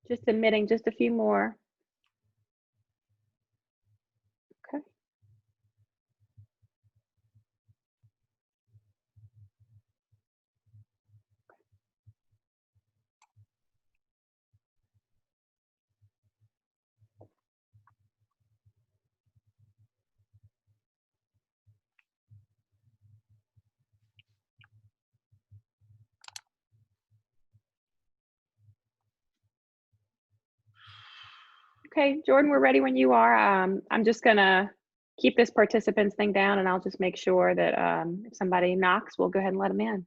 Just admitting just a few more. Okay. Okay, Jordan, we're ready when you are. I'm just gonna keep this participants thing down, and I'll just make sure that if somebody knocks, we'll go ahead and let them in.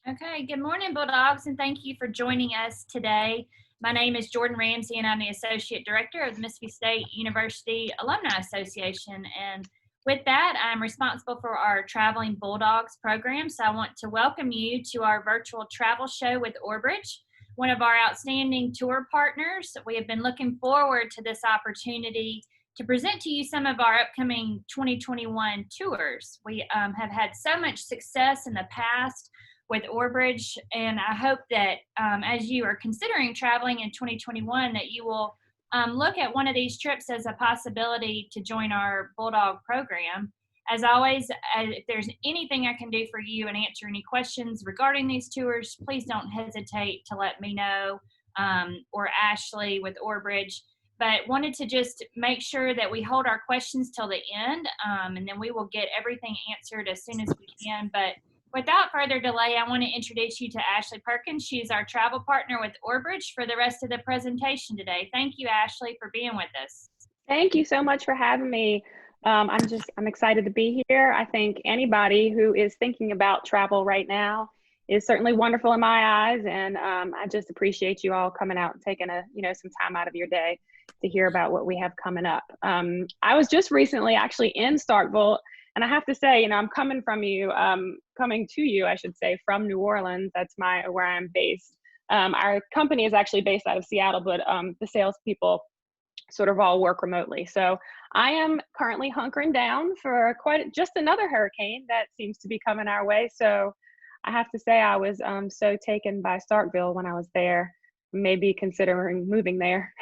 Okay, good morning, Bulldogs, and thank you for joining us today. My name is Jordan Ramsey, and I'm the Associate Director of the Mississippi State University Alumni Association. And with that, I'm responsible for our Traveling Bulldogs program. So I want to welcome you to our virtual travel show with Orbridge, one of our outstanding tour partners. We have been looking forward to this opportunity to present to you some of our upcoming 2021 tours. We have had so much success in the past with Orbridge, and I hope that as you are considering traveling in 2021, that you will look at one of these trips as a possibility to join our Bulldog program. As always, if there's anything I can do for you and answer any questions regarding these tours, please don't hesitate to let me know, or Ashley with Orbridge. But wanted to just make sure that we hold our questions till the end, and then we will get everything answered as soon as we can. But without further delay, I want to introduce you to Ashley Perkins. She's our travel partner with Orbridge for the rest of the presentation today. Thank you, Ashley, for being with us. Thank you so much for having me. I'm excited to be here. I think anybody who is thinking about travel right now is certainly wonderful in my eyes, and I just appreciate you all coming out and taking some time out of your day to hear about what we have coming up. I was just recently actually in Starkville. And I have to say, I'm coming to you, I should say, from New Orleans. That's where I'm based. Our company is actually based out of Seattle, but the salespeople sort of all work remotely. So I am currently hunkering down for just another hurricane that seems to be coming our way. So I have to say I was so taken by Starkville when I was there, maybe considering moving there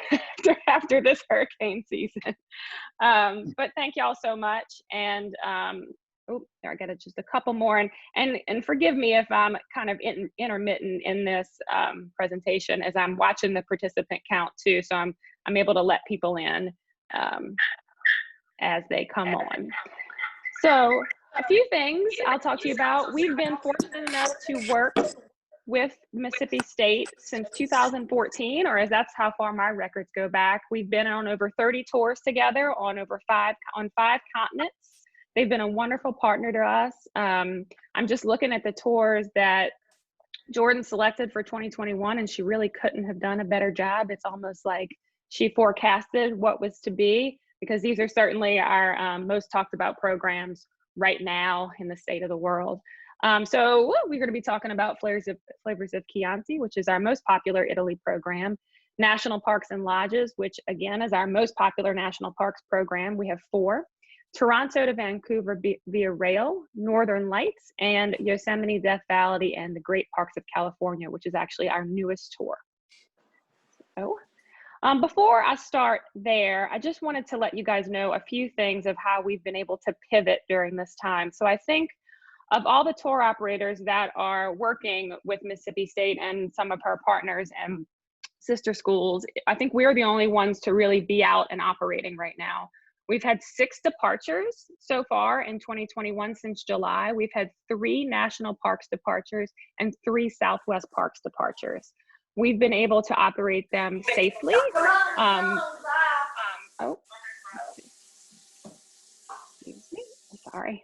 after this hurricane season. But thank y'all so much. And there I got just a couple more. And forgive me if I'm kind of intermittent in this presentation as I'm watching the participant count too. So I'm able to let people in as they come on. So a few things I'll talk to you about. We've been fortunate enough to work with Mississippi State since 2014, or as that's how far my records go back. We've been on over 30 tours together on five continents. They've been a wonderful partner to us. I'm just looking at the tours that Jordan selected for 2021, and she really couldn't have done a better job. It's almost like she forecasted what was to be, because these are certainly our most talked about programs right now in the state of the world. So we're going to be talking about Flavors of Chianti, which is our most popular Italy program. National Parks and Lodges, which again is our most popular national parks program. We have 4. Toronto to Vancouver via rail, Northern Lights, and Yosemite, Death Valley, and the Great Parks of California, which is actually our newest tour. So, before I start there, I just wanted to let you guys know a few things of how we've been able to pivot during this time. So I think of all the tour operators that are working with Mississippi State and some of her partners and sister schools, I think we're the only ones to really be out and operating right now. We've had 6 departures so far in 2021 since July. We've had 3 National Parks departures and 3 Southwest Parks departures. We've been able to operate them safely. Excuse me, sorry.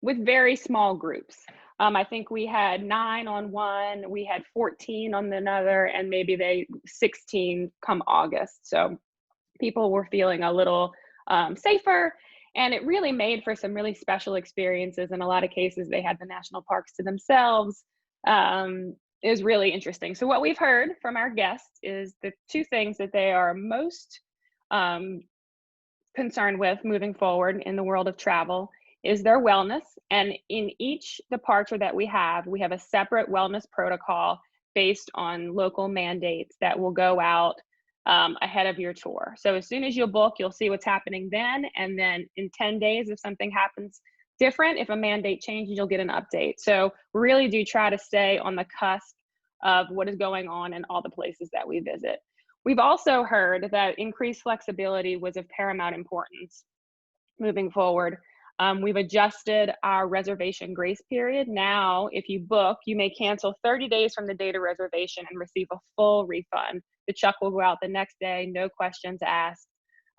With very small groups. I think we had 9 on one, we had 14 on another, and maybe 16 come August. So people were feeling a little safer, and it really made for some really special experiences. In a lot of cases, they had the national parks to themselves. It was really interesting. So what we've heard from our guests is the 2 things that they are most concerned with moving forward in the world of travel is their wellness. And in each departure that we have a separate wellness protocol based on local mandates that will go out ahead of your tour. So as soon as you book, you'll see what's happening then. And then in 10 days, if something happens different, if a mandate changes, you'll get an update. So we really do try to stay on the cusp of what is going on in all the places that we visit. We've also heard that increased flexibility was of paramount importance moving forward. We've adjusted our reservation grace period. Now, if you book, you may cancel 30 days from the date of reservation and receive a full refund. The check will go out the next day, no questions asked.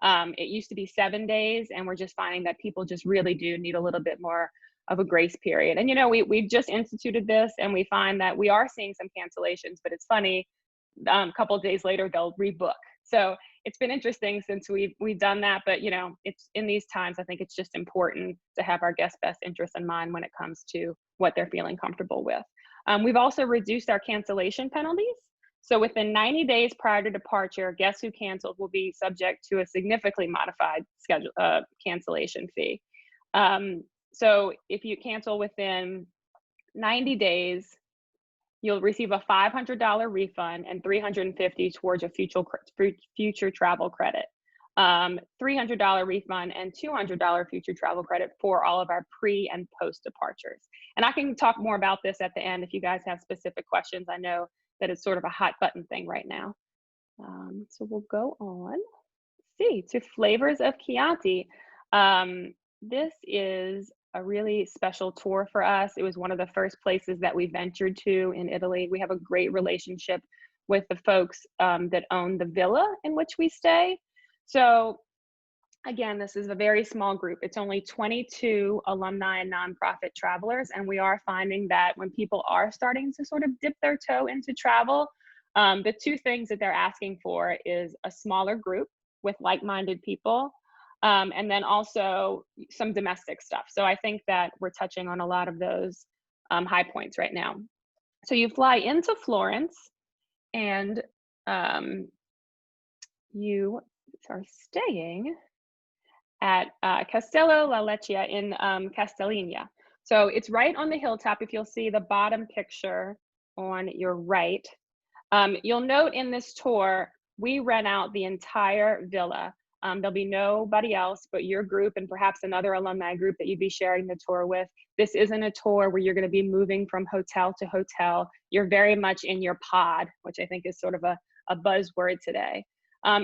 It used to be 7 days, and we're just finding that people just really do need a little bit more of a grace period. And we've just instituted this, and we find that we are seeing some cancellations, but it's funny, a couple of days later, they'll rebook. So it's been interesting since we've done that, but it's in these times, I think it's just important to have our guests' best interests in mind when it comes to what they're feeling comfortable with. We've also reduced our cancellation penalties. So within 90 days prior to departure, guests who canceled will be subject to a significantly modified schedule cancellation fee. So if you cancel within 90 days, you'll receive a $500 refund and $350 towards a future travel credit. $300 refund and $200 future travel credit for all of our pre and post departures. And I can talk more about this at the end if you guys have specific questions. I know that it's sort of a hot button thing right now. So we'll go on, to flavors of Chianti. This is a really special tour for us. It was one of the first places that we ventured to in Italy. We have a great relationship with the folks that own the villa in which we stay. So again, this is a very small group. It's only 22 alumni and nonprofit travelers. And we are finding that when people are starting to sort of dip their toe into travel, the two things that they're asking for is a smaller group with like-minded people, and then also some domestic stuff. So I think that we're touching on a lot of those high points right now. So you fly into Florence, and you are staying at Castello La Leccia in Castellina. So it's right on the hilltop. If you'll see the bottom picture on your right, you'll note in this tour, we rent out the entire villa. There'll be nobody else but your group and perhaps another alumni group that you'd be sharing the tour with. This isn't a tour where you're going to be moving from hotel to hotel. You're very much in your pod, which I think is sort of a buzzword today.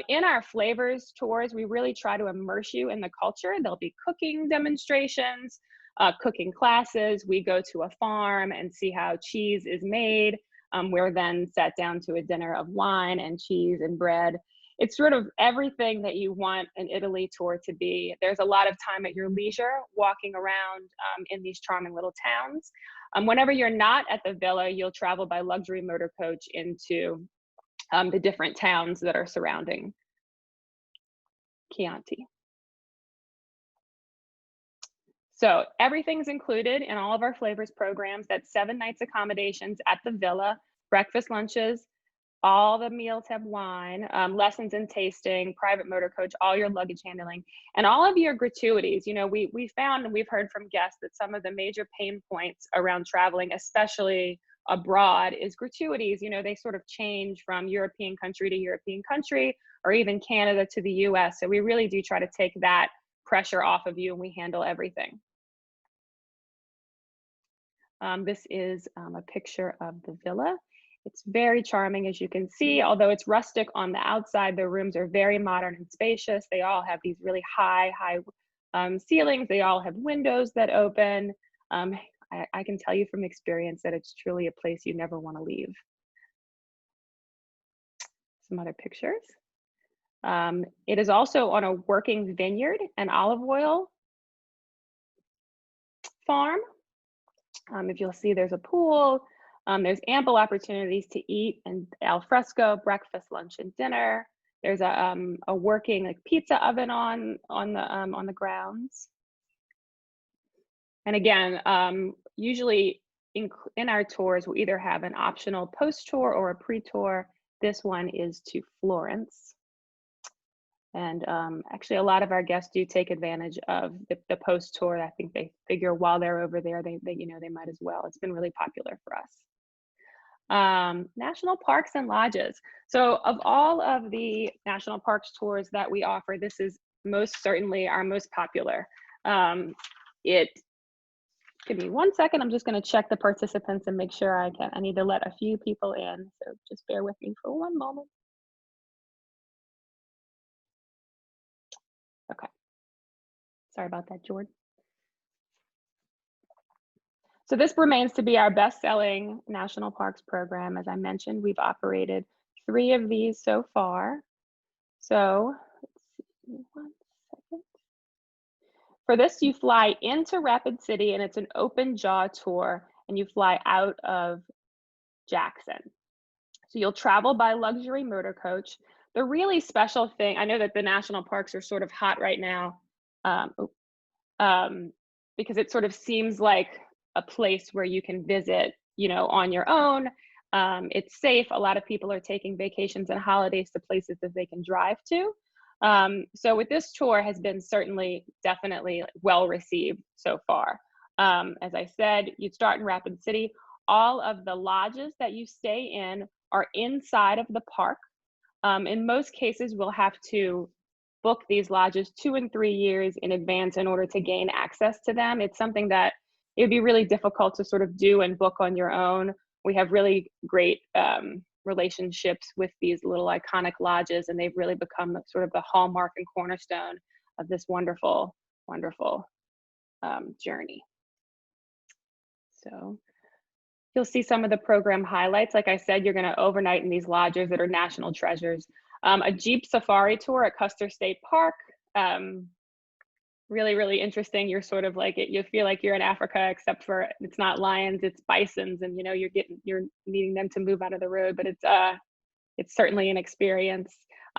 In our flavors tours, we really try to immerse you in the culture. There'll be cooking demonstrations, cooking classes. We go to a farm and see how cheese is made. We're then sat down to a dinner of wine and cheese and bread. It's sort of everything that you want an Italy tour to be. There's a lot of time at your leisure walking around in these charming little towns. Whenever you're not at the villa, you'll travel by luxury motor coach into the different towns that are surrounding Chianti. So everything's included in all of our flavors programs. That's 7 nights accommodations at the villa, breakfast, lunches, all the meals have wine, lessons in tasting, private motor coach, all your luggage handling, and all of your gratuities. We found, and we've heard from guests, that some of the major pain points around traveling, especially abroad, is gratuities. They sort of change from European country to European country, or even Canada to the US. So we really do try to take that pressure off of you, and we handle everything. This is a picture of the villa. It's very charming, as you can see. Although it's rustic on the outside, the rooms are very modern and spacious. They all have these really high ceilings. They all have windows that open. I can tell you from experience that it's truly a place you never want to leave. Some other pictures. It is also on a working vineyard and olive oil farm. If you'll see, there's a pool. There's ample opportunities to eat and al fresco, breakfast, lunch, and dinner. There's a working pizza oven on the grounds. And again, usually in our tours, we'll either have an optional post-tour or a pre-tour. This one is to Florence. And actually, a lot of our guests do take advantage of the post-tour. I think they figure while they're over there, they might as well. It's been really popular for us. National parks and lodges. So of all of the national parks tours that we offer, this is most certainly our most popular. Give me 1 second. I'm just going to check the participants and make sure I need to let a few people in. So just bear with me for 1 moment. Okay. Sorry about that, Jordan. So this remains to be our best-selling national parks program. As I mentioned, we've operated 3 of these so far. So let's see, 1 second. For this, you fly into Rapid City, and it's an open jaw tour, and you fly out of Jackson. So you'll travel by luxury motor coach. The really special thing, I know that the national parks are sort of hot right now, because it sort of seems like a place where you can visit, on your own. It's safe. A lot of people are taking vacations and holidays to places that they can drive to. So with this tour has been definitely well received so far. As I said, you'd start in Rapid City. All of the lodges that you stay in are inside of the park. In most cases, we'll have to book these lodges 2 and 3 years in advance in order to gain access to them. It's something that it'd be really difficult to sort of do and book on your own. We have really great relationships with these little iconic lodges, and they've really become sort of the hallmark and cornerstone of this wonderful, wonderful journey. So you'll see some of the program highlights. Like I said, you're going to overnight in these lodges that are national treasures. A Jeep safari tour at Custer State Park. Really, really interesting. You're sort of like you feel like you're in Africa, except for it's not lions, it's bisons, and you're needing them to move out of the road. But it's certainly an experience.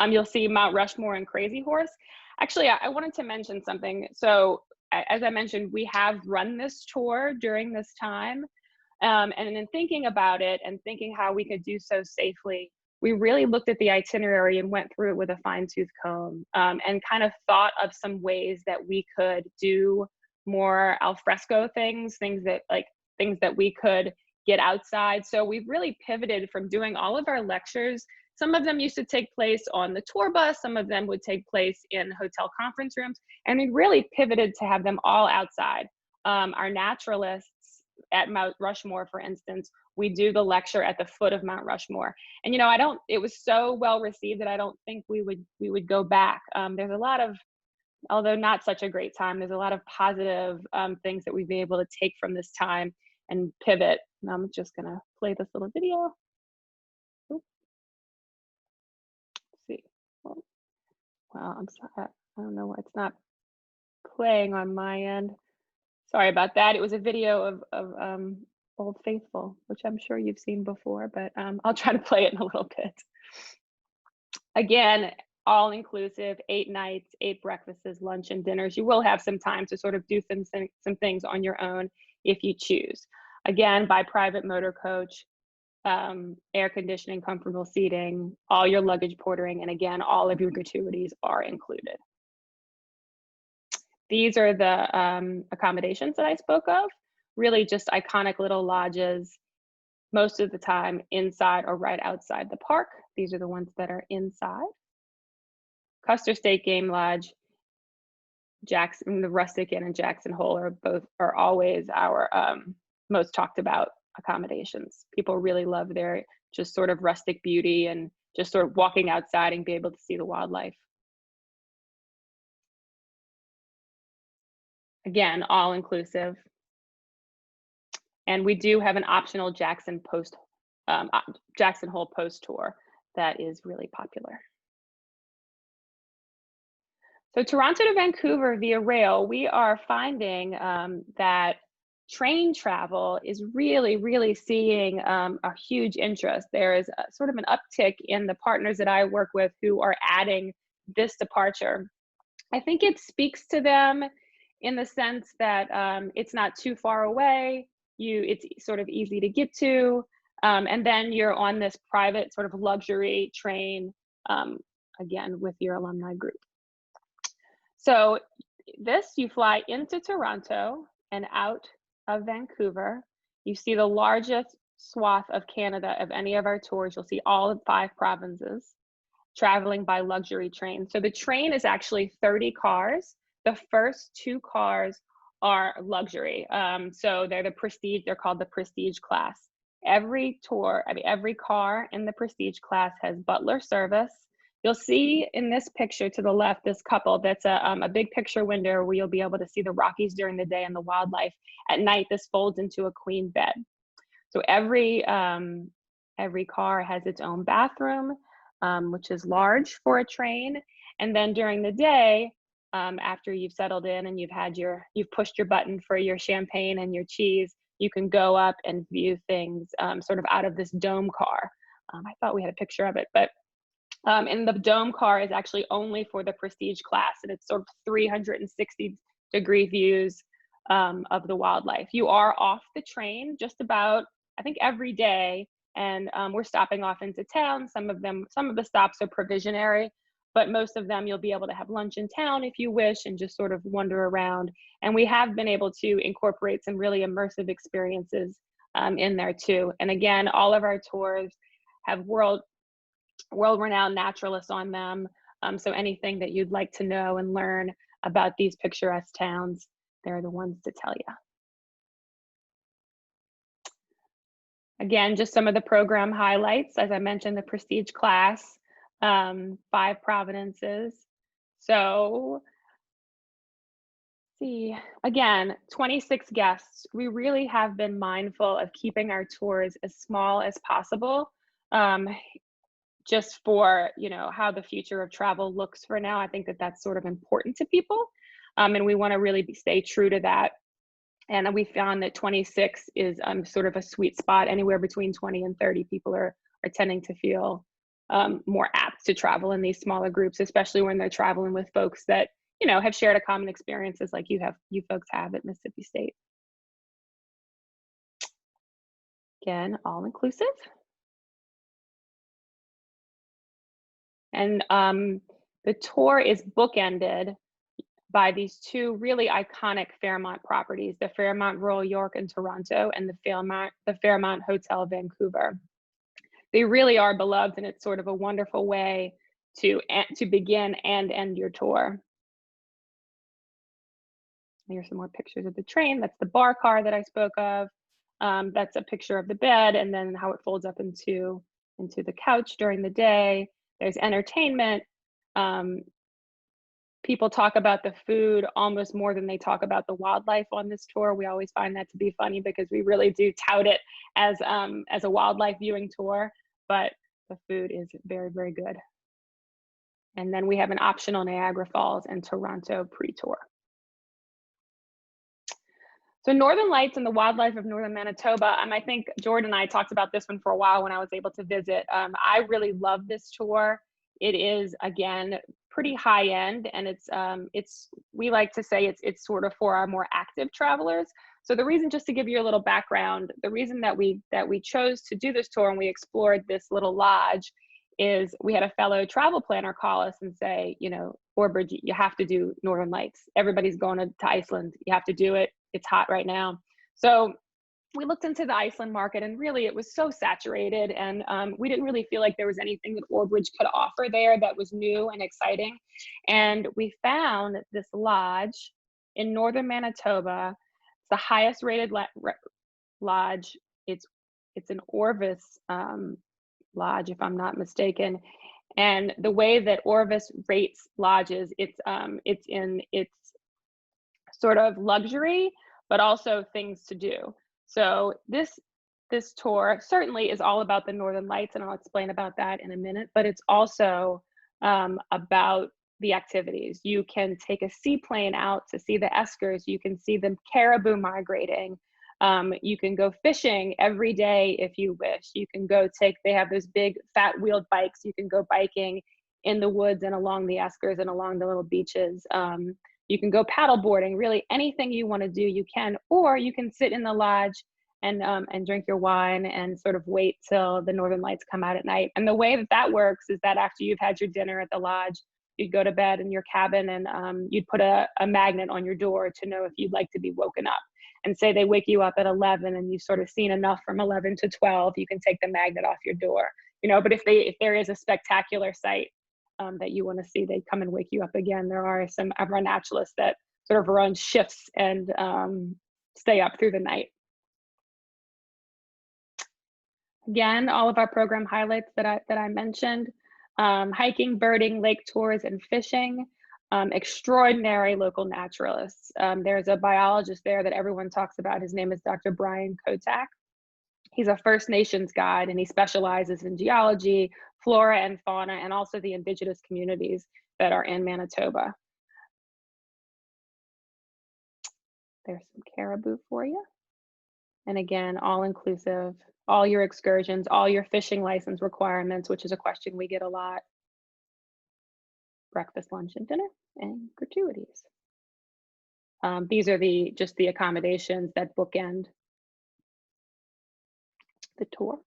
You'll see Mount Rushmore and Crazy Horse. Actually, I wanted to mention something. So as I mentioned, we have run this tour during this time. And in thinking about it and thinking how we could do so safely, we really looked at the itinerary and went through it with a fine-tooth comb, and kind of thought of some ways that we could do more al fresco things that we could get outside. So we've really pivoted from doing all of our lectures. Some of them used to take place on the tour bus, some of them would take place in hotel conference rooms, and we really pivoted to have them all outside. Our naturalists at Mount Rushmore, for instance, we do the lecture at the foot of Mount Rushmore. And it was so well received that I don't think we would go back. There's a lot of, although not such a great time, there's a lot of positive things that we've been able to take from this time and pivot. And I'm just gonna play this little video. Oops. Let's see. Well, I'm sorry. I don't know why it's not playing on my end. Sorry about that. It was a video of Old Faithful, which I'm sure you've seen before, but I'll try to play it in a little bit. Again, all inclusive, 8 nights, 8 breakfasts, lunch and dinners. You will have some time to sort of do some things on your own if you choose. Again, by private motor coach, air conditioning, comfortable seating, all your luggage portering, and again, all of your gratuities are included. These are the accommodations that I spoke of, really just iconic little lodges, most of the time inside or right outside the park. These are the ones that are inside. Custer State Game Lodge, Jackson, the Rustic Inn and Jackson Hole are always our most talked about accommodations. People really love their just sort of rustic beauty and just sort of walking outside and be able to see the wildlife. Again, all inclusive. And we do have an optional Jackson Hole post tour that is really popular. So Toronto to Vancouver via rail, we are finding that train travel is really, really seeing a huge interest. There is sort of an uptick in the partners that I work with who are adding this departure. I think it speaks to them in the sense that it's not too far away. It's sort of easy to get to, and then you're on this private sort of luxury train, again, with your alumni group. So you fly into Toronto and out of Vancouver. You see the largest swath of Canada of any of our tours, you'll see all 5 provinces traveling by luxury train. So the train is actually 30 cars. The first 2 cars are luxury. So they're called the prestige class. Every car in the prestige class has butler service. You'll see in this picture to the left, this couple, that's a big picture window where you'll be able to see the Rockies during the day and the wildlife. At night, this folds into a queen bed. So every car has its own bathroom, which is large for a train. And then during the day, after you've settled in and you've pushed your button for your champagne and your cheese, you can go up and view things sort of out of this dome car. I thought we had a picture of it, but and the dome car is actually only for the prestige class, and it's sort of 360-degree views of the wildlife. You are off the train just about, I think, every day, and we're stopping off into town. Some of the stops are provisionary, but most of them you'll be able to have lunch in town if you wish and just sort of wander around. And we have been able to incorporate some really immersive experiences in there too. And again, all of our tours have world-renowned naturalists on them. So anything that you'd like to know and learn about these picturesque towns, they're the ones to tell you. Again, just some of the program highlights. As I mentioned, the prestige class, 5 provinces. So, see, again, 26 guests. We really have been mindful of keeping our tours as small as possible, just for, how the future of travel looks for now. I think that that's sort of important to people, and we want to really stay true to that. And we found that 26 is sort of a sweet spot. Anywhere between 20 and 30 people are tending to feel more apt to travel in these smaller groups, especially when they're traveling with folks that, have shared a common experiences like you folks have at Mississippi State. Again, all inclusive. And the tour is bookended by these 2 really iconic Fairmont properties, the Fairmont Royal York in Toronto and the Fairmont Hotel Vancouver. They really are beloved, and it's sort of a wonderful way to begin and end your tour. Here's some more pictures of the train. That's the bar car that I spoke of. That's a picture of the bed and then how it folds up into the couch during the day. There's entertainment. People talk about the food almost more than they talk about the wildlife on this tour. We always find that to be funny because we really do tout it as a wildlife viewing tour, but the food is very, very good. And then we have an optional Niagara Falls and Toronto pre-tour. So Northern Lights and the wildlife of Northern Manitoba, I think Jordan and I talked about this one for a while when I was able to visit. I really love this tour. It is, again, pretty high end, and we like to say it's sort of for our more active travelers. So the reason, just to give you a little background, the reason that we chose to do this tour and we explored this little lodge is we had a fellow travel planner call us and say, Orbridge, you have to do Northern Lights. Everybody's going to Iceland. You have to do it. It's hot right now. So we looked into the Iceland market, and really it was so saturated, and we didn't really feel like there was anything that Orbridge could offer there that was new and exciting. And we found this lodge in Northern Manitoba. It's the highest rated lodge. It's an Orvis lodge, if I'm not mistaken. And the way that Orvis rates lodges, it's sort of luxury, but also things to do. So this tour certainly is all about the Northern Lights, and I'll explain about that in a minute, but it's also about the activities. You can take a seaplane out to see the eskers. You can see the caribou migrating. You can go fishing every day if you wish. You can they have those big fat wheeled bikes. You can go biking in the woods and along the eskers and along the little beaches. You can go paddle boarding. Really, anything you want to do, you can. Or you can sit in the lodge and drink your wine and sort of wait till the Northern Lights come out at night. And the way that works is that after you've had your dinner at the lodge, you'd go to bed in your cabin and you'd put a magnet on your door to know if you'd like to be woken up. And say they wake you up at 11 and you've sort of seen enough from 11 to 12, you can take the magnet off your door, you know. But if there is a spectacular sight that you want to see, they come and wake you up again. There are some of our naturalists that sort of run shifts and stay up through the night. Again, all of our program highlights that I mentioned: hiking, birding, lake tours, and fishing. Extraordinary local naturalists. There's a biologist there that everyone talks about. His name is Dr. Brian Kotak. He's a First Nations guide, and he specializes in geology, flora and fauna, and also the indigenous communities that are in Manitoba. There's some caribou for you. And again, all inclusive, all your excursions, all your fishing license requirements, which is a question we get a lot. Breakfast, lunch, and dinner, and gratuities. These are just the accommodations that bookend the tour.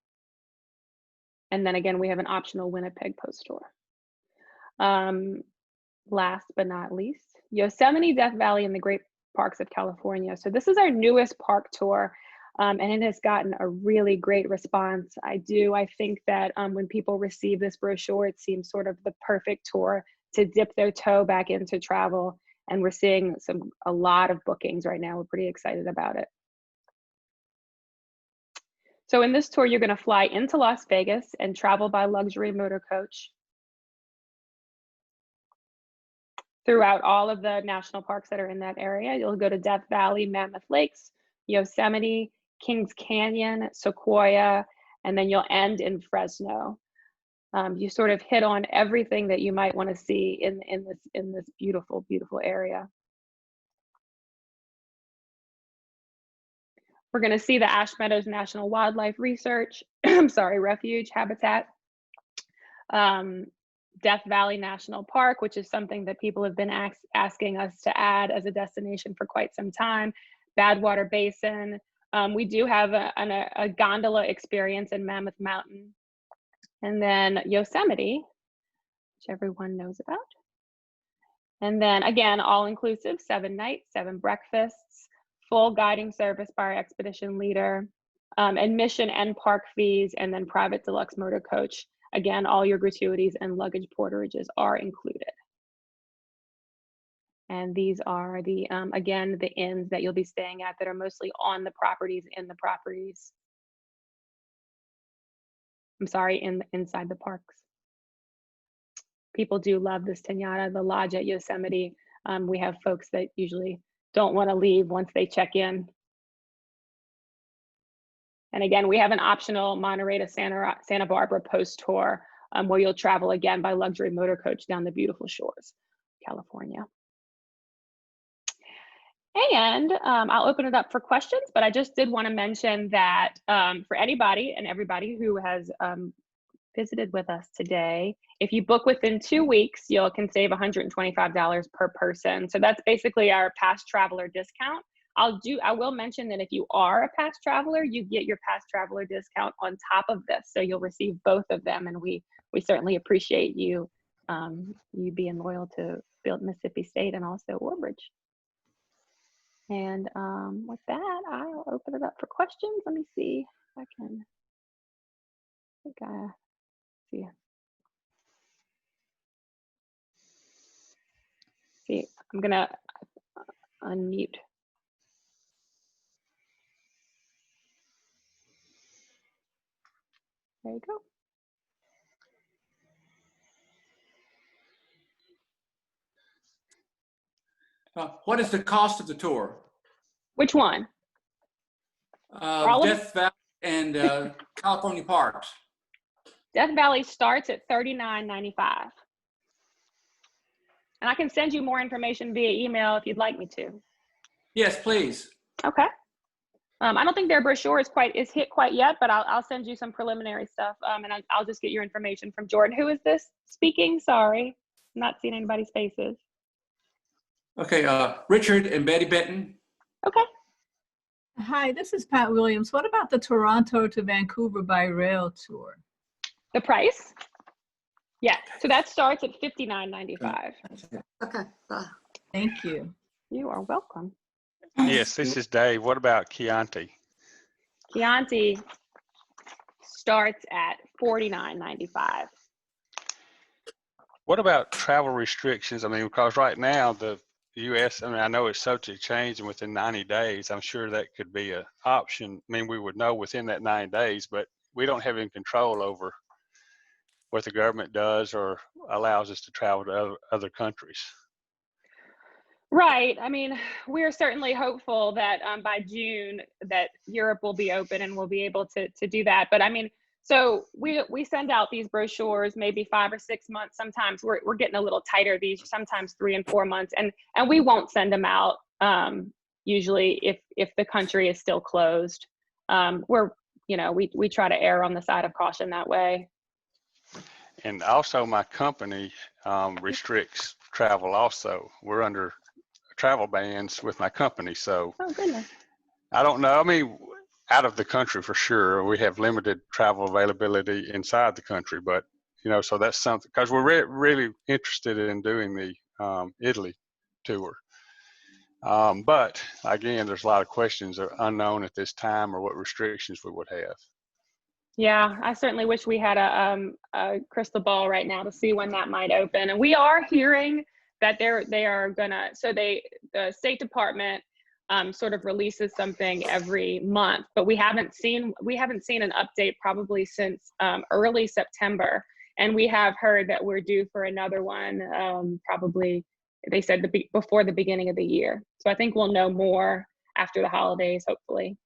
And then again, we have an optional Winnipeg Post tour. Last but not least, Yosemite, Death Valley, and the Great Parks of California. So this is our newest park tour, and it has gotten a really great response. I think that when people receive this brochure, it seems sort of the perfect tour to dip their toe back into travel. And we're seeing a lot of bookings right now. We're pretty excited about it. So in this tour, you're going to fly into Las Vegas and travel by luxury motor coach throughout all of the national parks that are in that area. You'll go to Death Valley, Mammoth Lakes, Yosemite, Kings Canyon, Sequoia, and then you'll end in Fresno. You sort of hit on everything that you might want to see in this beautiful, beautiful area. We're going to see the Ash Meadows National Wildlife Refuge Habitat, Death Valley National Park, which is something that people have been asking us to add as a destination for quite some time, Badwater Basin. We do have a gondola experience in Mammoth Mountain. And then Yosemite, which everyone knows about. And then again, all inclusive, 7 nights, 7 breakfasts, full guiding service by our expedition leader, admission and park fees, and then private deluxe motor coach. Again, all your gratuities and luggage porterages are included. And these are the, again, the inns that you'll be staying at that are mostly on the properties, in the properties. I'm sorry, inside the parks. People do love this Tenaya, the lodge at Yosemite. We have folks that usually don't want to leave once they check in. And again, we have an optional Monterey to Santa Barbara post tour where you'll travel again by luxury motor coach down the beautiful shores of California. And I'll open it up for questions, but I just did want to mention that for anybody and everybody who has visited with us today, if you book within 2 weeks, you can save $125 per person. So that's basically our past traveler discount. I will mention that if you are a past traveler, you get your past traveler discount on top of this. So you'll receive both of them. And we certainly appreciate you, you being loyal to Mississippi State and also Orbridge. And with that, I'll open it up for questions. Let me see if I can, see, I'm gonna unmute. There you go. What is the cost of the tour? Which one? Death Valley and California Parks. Death Valley starts at $39.95. And I can send you more information via email if you'd like me to. Yes, please. Okay. I don't think their brochure is hit quite yet, but I'll send you some preliminary stuff, and I'll just get your information from Jordan. Who is this speaking? Sorry, I'm not seeing anybody's faces. Okay, Richard and Betty Benton. Okay. Hi, this is Pat Williams. What about the Toronto to Vancouver by rail tour? The price? Yeah, so that starts at $59.95. Okay, bye. Thank you. You are welcome. Yes, this is Dave. What about Chianti? Chianti starts at $49.95. What about travel restrictions? I mean, because right now the U.S., I mean, I know it's subject to change and within 90 days, I'm sure that could be an option. I mean, we would know within that 90 days, but we don't have any control over what the government does or allows us to travel to other countries. Right. I mean, we're certainly hopeful that by June that Europe will be open and we'll be able to do that. But I mean, so we send out these brochures maybe 5 or 6 months. Sometimes we're getting a little tighter. These sometimes 3 and 4 months, and we won't send them out usually if the country is still closed. We try to err on the side of caution that way. And also my company restricts travel also. We're under travel bans with my company. So Oh, goodness. I don't know. I mean, out of the country for sure. We have limited travel availability inside the country, but so that's something, because we're really interested in doing the Italy tour. But again, there's a lot of questions that are unknown at this time or what restrictions we would have. Yeah, I certainly wish we had a crystal ball right now to see when that might open. And we are hearing that they are gonna. So the State Department sort of releases something every month, but we haven't seen an update probably since early September. And we have heard that we're due for another one probably. They said before the beginning of the year. So I think we'll know more after the holidays, hopefully.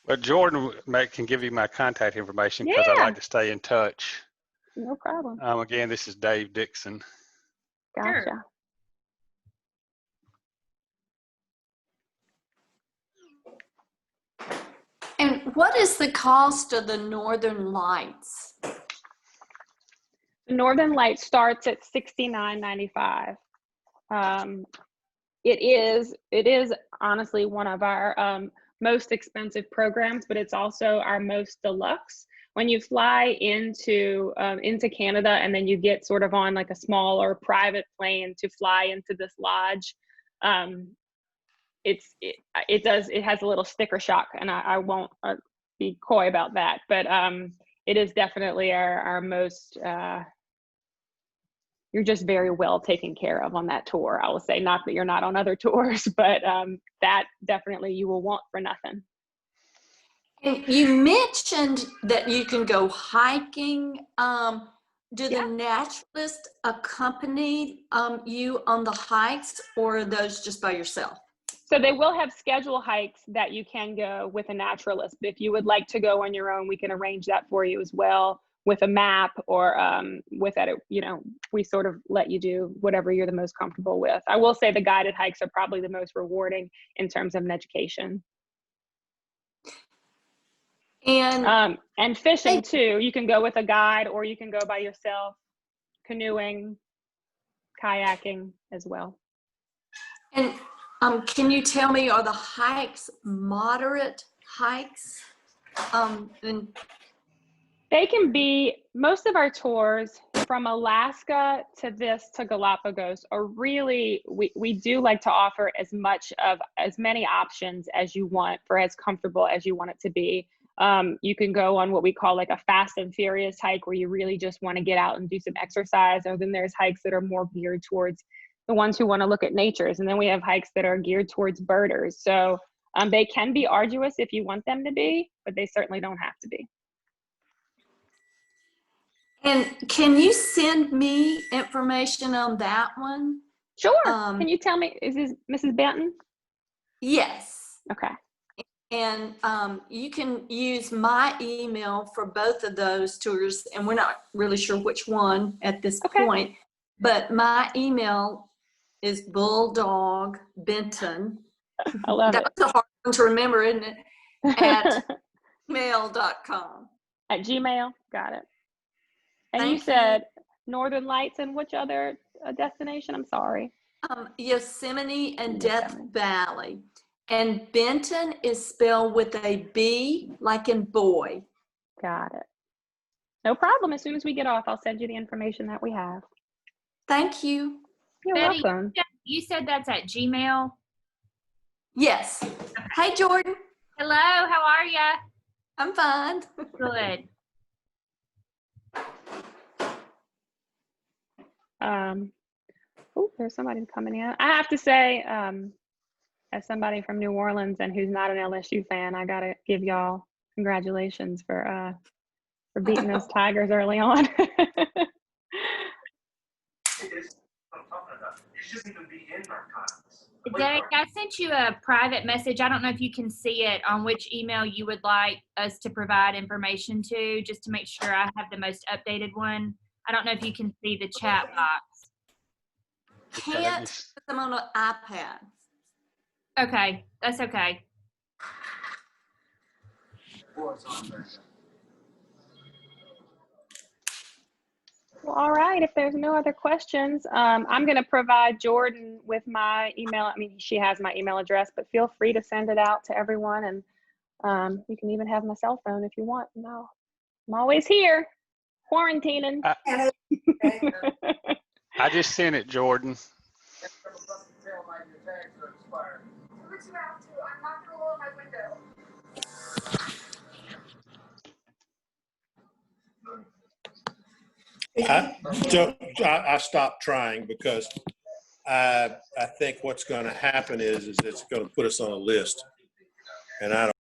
But Jordan can give you my contact information because I'd like to stay in touch. No problem. Again, this is Dave Dixon. Gotcha. Sure. And what is the cost of the Northern Lights? The Northern Light starts at $69.95. It is honestly one of our most expensive programs, but it's also our most deluxe. When you fly into Canada and then you get sort of on like a small or private plane to fly into this lodge, it has a little sticker shock, and I won't be coy about that, but it is definitely our most you're just very well taken care of on that tour. I will say, not that you're not on other tours, but that definitely you will want for nothing. And you mentioned that you can go hiking. Do the naturalists accompany you on the hikes, or are those just by yourself? So they will have schedule hikes that you can go with a naturalist. But if you would like to go on your own, we can arrange that for you as well with a map, or with that, we sort of let you do whatever you're the most comfortable with. I will say the guided hikes are probably the most rewarding in terms of an education. And fishing too. You can go with a guide or you can go by yourself, canoeing, kayaking as well. And can you tell me, are the hikes moderate hikes? They can be, most of our tours from Alaska to Galapagos are really, we do like to offer as many options as you want for as comfortable as you want it to be. You can go on what we call like a fast and furious hike where you really just want to get out and do some exercise. Or then there's hikes that are more geared towards the ones who want to look at natures. And then we have hikes that are geared towards birders. So they can be arduous if you want them to be, but they certainly don't have to be. And can you send me information on that one? Sure. Can you tell me, is this Mrs. Benton? Yes. Okay. And you can use my email for both of those tours, and we're not really sure which one at this point, but my email is Bulldog Benton. I love it. That's a hard one to remember, isn't it? At gmail.com. At Gmail, got it. And Thank you said Northern Lights and which other destination? I'm sorry. Yosemite and Death Valley. And Benton is spelled with a B, like in boy. Got it. No problem. As soon as we get off, I'll send you the information that we have. Thank you. You're Betty, welcome. you said that's at Gmail. Yes. Hey, Jordan. Hello, how are ya? I'm fine. Good. Oh, there's somebody coming in. I have to say, as somebody from New Orleans and who's not an LSU fan, I gotta give y'all congratulations for beating those Tigers early on. Derek, I sent you a private message. I don't know if you can see it on which email you would like us to provide information to, just to make sure I have the most updated one. I don't know if you can see the chat box. Can't put them on an iPad. Okay, that's okay. Well, all right. If there's no other questions, I'm going to provide Jordan with my email. I mean, she has my email address, but feel free to send it out to everyone. And you can even have my cell phone if you want. No, I'm always here, quarantining. I just sent it, Jordan. I stopped trying because I think what's going to happen is it's going to put us on a list, and I don't